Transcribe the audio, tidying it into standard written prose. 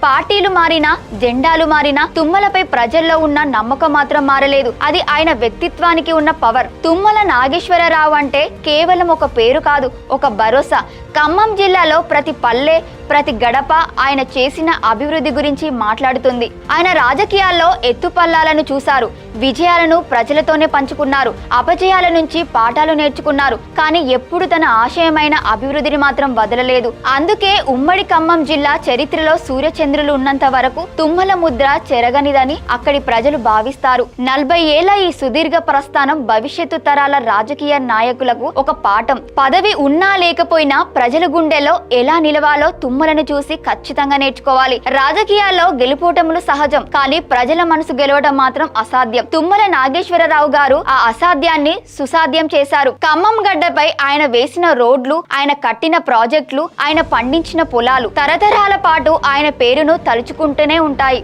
పార్టీలు మారినా, జెండాలు మారినా తుమ్మలపై ప్రజల్లో ఉన్న నమ్మకం మాత్రం మారలేదు. అది ఆయన వ్యక్తిత్వానికి ఉన్న పవర్. తుమ్మల నాగేశ్వరరావు అంటే కేవలం ఒక పేరు కాదు, ఒక భరోసా. ఖమ్మం జిల్లాలో ప్రతి పల్లె, ప్రతి గడప ఆయన చేసిన అభివృద్ధి గురించి మాట్లాడుతుంది. ఆయన రాజకీయాల్లో ఎత్తుపల్లాలను చూశారు, విజయాలను ప్రజలతోనే పంచుకున్నారు, అపజయాల నుంచి పాఠాలు నేర్చుకున్నారు. కానీ ఎప్పుడు తన ఆశయమైన అభివృద్ధిని మాత్రం వదలలేదు. అందుకే ఉమ్మడి ఖమ్మం జిల్లా చరిత్రలో సూర్యచంద్రులు ఉన్నంత వరకు తుమ్మల ముద్ర చెరగనిదని అక్కడి ప్రజలు భావిస్తారు. 40 ఏళ్ల ఈ సుదీర్ఘ ప్రస్థానం భవిష్యత్తు తరాల రాజకీయ నాయకులకు ఒక పాఠం. పదవి ఉన్నా లేకపోయినా ప్రజల గుండెలో ఎలా నిలవాలో తుమ్మలను చూసి ఖచ్చితంగా నేర్చుకోవాలి. రాజకీయాల్లో గెలుపోటములు సహజం, కానీ ప్రజల మనసు గెలవడం మాత్రం అసాధ్యం. తుమ్మల నాగేశ్వరరావు గారు ఆ అసాధ్యాన్ని సుసాధ్యం చేశారు. ఖమ్మం గడ్డపై ఆయన వేసిన రోడ్లు, ఆయన కట్టిన ప్రాజెక్టులు, ఆయన పండించిన పొలాలు తరతరాల పాటు ఆయన పేరును తలుచుకుంటూనే ఉంటాయి.